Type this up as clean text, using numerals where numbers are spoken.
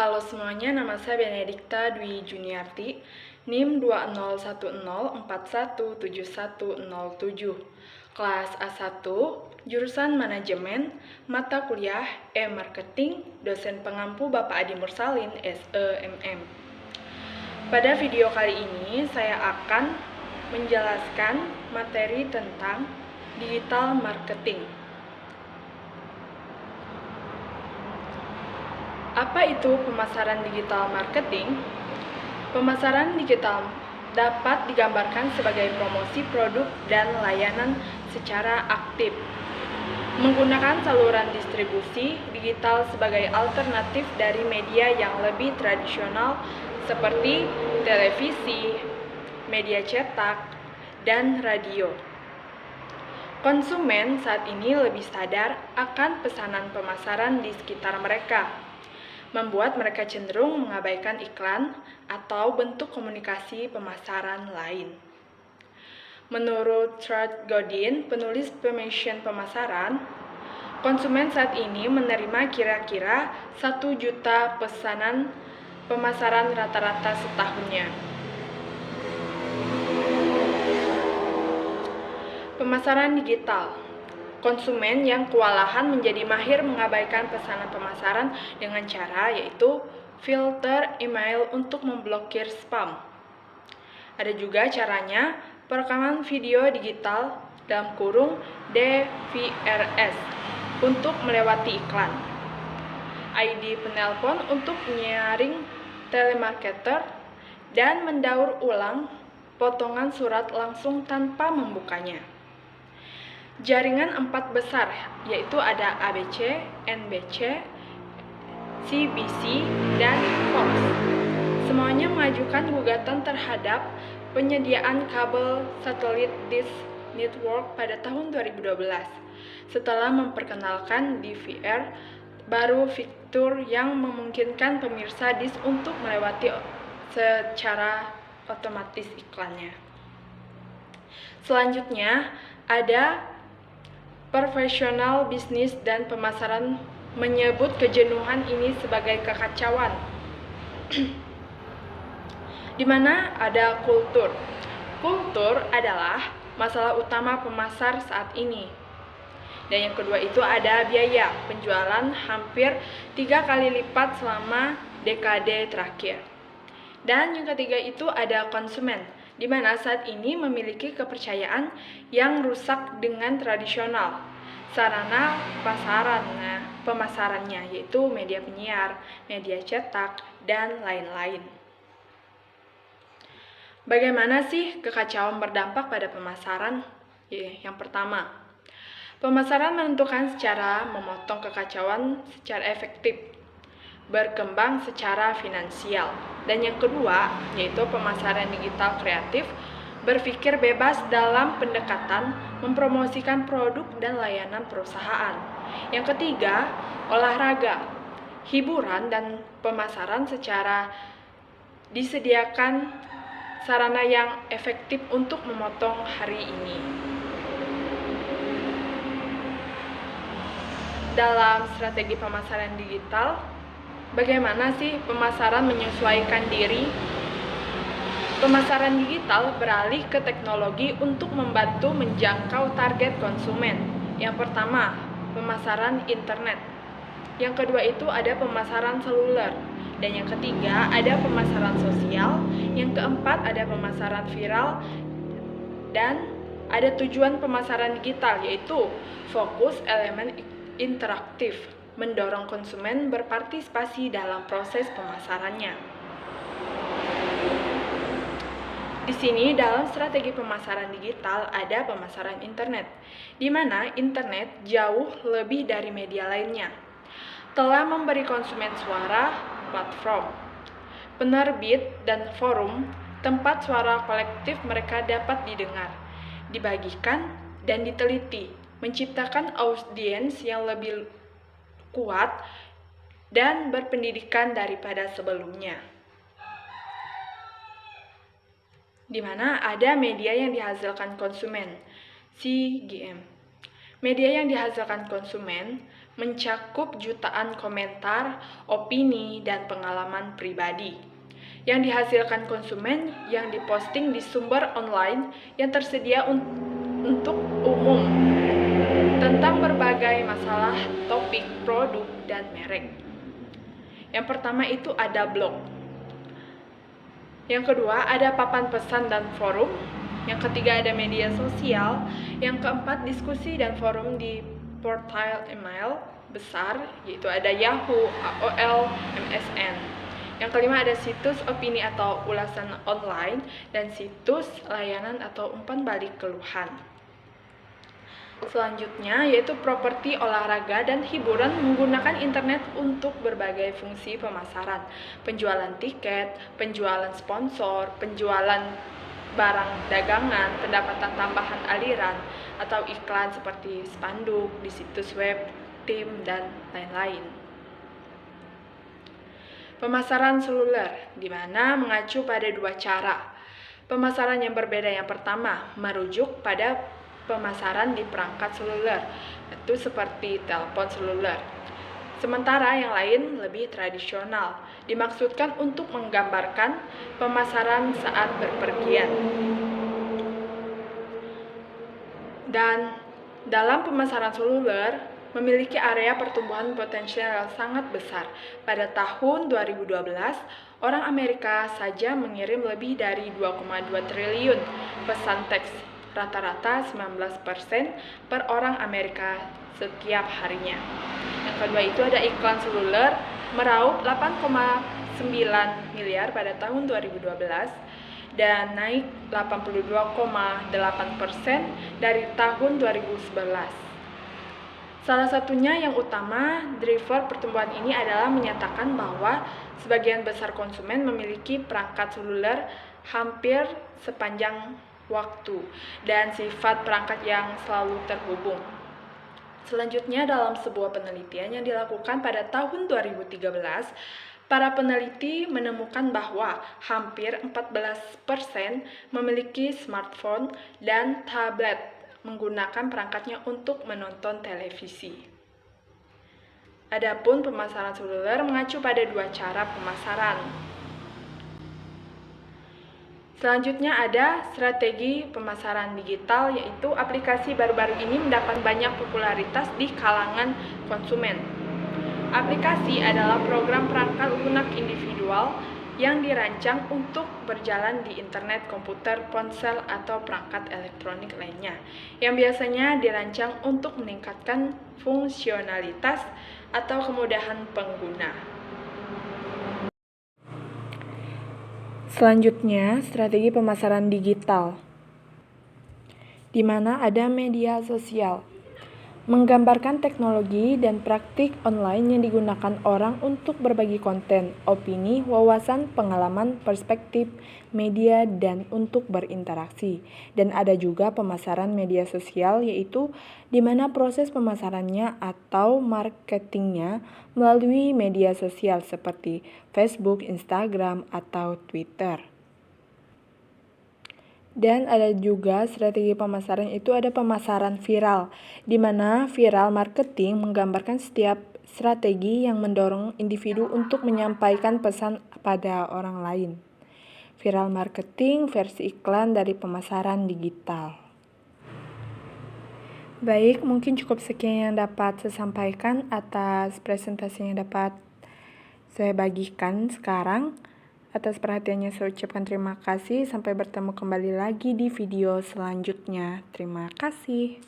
Halo semuanya, nama saya Benedikta Dwi Juniarti, NIM 201041717107, kelas A1, jurusan Manajemen, mata kuliah E-Marketing, dosen pengampu Bapak Adi Mursalin, SEMM. Pada video kali ini, saya akan menjelaskan materi tentang digital marketing. Apa itu pemasaran digital marketing? Pemasaran digital dapat digambarkan sebagai promosi produk dan layanan secara aktif, menggunakan saluran distribusi digital sebagai alternatif dari media yang lebih tradisional seperti televisi, media cetak, dan radio. Konsumen saat ini lebih sadar akan pesanan pemasaran di sekitar mereka, membuat mereka cenderung mengabaikan iklan atau bentuk komunikasi pemasaran lain. Menurut Seth Godin, penulis Permission Pemasaran, konsumen saat ini menerima kira-kira 1 juta pesanan pemasaran rata-rata setahunnya. Pemasaran digital. Konsumen yang kewalahan menjadi mahir mengabaikan pesanan pemasaran dengan cara yaitu filter email untuk memblokir spam. Ada juga caranya perekaman video digital (DVRS) untuk melewati iklan. ID penelpon untuk menyaring telemarketer dan mendaur ulang potongan surat langsung tanpa membukanya. Jaringan 4 besar, yaitu ada ABC, NBC, CBC, dan Fox. Semuanya mengajukan gugatan terhadap penyediaan kabel satelit dish network pada tahun 2012. Setelah memperkenalkan DVR, baru fitur yang memungkinkan pemirsa dish untuk melewati secara otomatis iklannya. Selanjutnya, ada profesional bisnis dan pemasaran menyebut kejenuhan ini sebagai kekacauan, di mana ada kultur. Kultur adalah masalah utama pemasar saat ini. Dan yang kedua itu ada biaya penjualan hampir 3 kali lipat selama dekade terakhir. Dan yang ketiga itu ada konsumen, di mana saat ini memiliki kepercayaan yang rusak dengan tradisional sarana pemasarannya, yaitu media penyiar, media cetak, dan lain-lain. Bagaimana sih kekacauan berdampak pada pemasaran? Yang pertama, pemasaran menentukan secara memotong kekacauan secara efektif, berkembang secara finansial. Dan yang kedua, yaitu pemasaran digital kreatif, berpikir bebas dalam pendekatan mempromosikan produk dan layanan perusahaan. Yang ketiga, olahraga, hiburan, dan pemasaran secara disediakan sarana yang efektif untuk memotong hari ini. Dalam strategi pemasaran digital, bagaimana sih pemasaran menyesuaikan diri? Pemasaran digital beralih ke teknologi untuk membantu menjangkau target konsumen. Yang pertama, pemasaran internet. Yang kedua itu ada pemasaran seluler. Dan yang ketiga ada pemasaran sosial. Yang keempat ada pemasaran viral. Dan ada tujuan pemasaran digital, yaitu fokus elemen interaktif, mendorong konsumen berpartisipasi dalam proses pemasarannya. Di sini dalam strategi pemasaran digital ada pemasaran internet, di mana internet jauh lebih dari media lainnya. Telah memberi konsumen suara, platform, penerbit, dan forum tempat suara kolektif mereka dapat didengar, dibagikan, dan diteliti, menciptakan audiens yang lebih kuat dan berpendidikan daripada sebelumnya. Di mana ada media yang dihasilkan konsumen, CGM. Media yang dihasilkan konsumen mencakup jutaan komentar, opini, dan pengalaman pribadi yang dihasilkan konsumen yang diposting di sumber online yang tersedia untuk umum tentang berbagai masalah, topik, produk, dan merek. Yang pertama itu ada blog. Yang kedua ada papan pesan dan forum. Yang ketiga ada media sosial. Yang keempat diskusi dan forum di portal email besar, yaitu ada Yahoo, AOL, MSN. Yang kelima ada situs opini atau ulasan online dan situs layanan atau umpan balik keluhan. Selanjutnya yaitu properti olahraga dan hiburan menggunakan internet untuk berbagai fungsi pemasaran, penjualan tiket, penjualan sponsor, penjualan barang dagangan, pendapatan tambahan aliran, atau iklan seperti spanduk di situs web, tim, dan lain-lain. Pemasaran seluler, di mana mengacu pada dua cara. Pemasaran yang berbeda yang pertama merujuk pada pemasaran di perangkat seluler, itu seperti telepon seluler. Sementara yang lain lebih tradisional, dimaksudkan untuk menggambarkan pemasaran saat berpergian. Dan dalam pemasaran seluler memiliki area pertumbuhan potensial yang sangat besar. Pada tahun 2012, orang Amerika saja mengirim lebih dari 2,2 triliun pesan teks, rata-rata 19% per orang Amerika setiap harinya. Yang kedua itu ada iklan seluler meraup 8,9 miliar pada tahun 2012 dan naik 82,8% dari tahun 2011. Salah satunya yang utama, driver pertumbuhan ini adalah menyatakan bahwa sebagian besar konsumen memiliki perangkat seluler hampir sepanjang waktu dan sifat perangkat yang selalu terhubung. Selanjutnya dalam sebuah penelitian yang dilakukan pada tahun 2013, para peneliti menemukan bahwa hampir 14% memiliki smartphone dan tablet menggunakan perangkatnya untuk menonton televisi. Adapun pemasaran seluler mengacu pada dua cara pemasaran. Selanjutnya ada strategi pemasaran digital, yaitu aplikasi baru-baru ini mendapat banyak popularitas di kalangan konsumen. Aplikasi adalah program perangkat lunak individual yang dirancang untuk berjalan di internet, komputer, ponsel, atau perangkat elektronik lainnya, yang biasanya dirancang untuk meningkatkan fungsionalitas atau kemudahan pengguna. Selanjutnya, strategi pemasaran digital, di mana ada media sosial, menggambarkan teknologi dan praktik online yang digunakan orang untuk berbagi konten, opini, wawasan, pengalaman, perspektif, media, dan untuk berinteraksi. Dan ada juga pemasaran media sosial, yaitu di mana proses pemasarannya atau marketingnya melalui media sosial seperti Facebook, Instagram, atau Twitter. Dan ada juga strategi pemasaran itu ada pemasaran viral, di mana viral marketing menggambarkan setiap strategi yang mendorong individu untuk menyampaikan pesan pada orang lain. Viral marketing versi iklan dari pemasaran digital. Baik, mungkin cukup sekian yang dapat saya sampaikan atas presentasi yang dapat saya bagikan sekarang. Atas perhatiannya saya ucapkan terima kasih. Sampai bertemu kembali lagi di video selanjutnya. Terima kasih.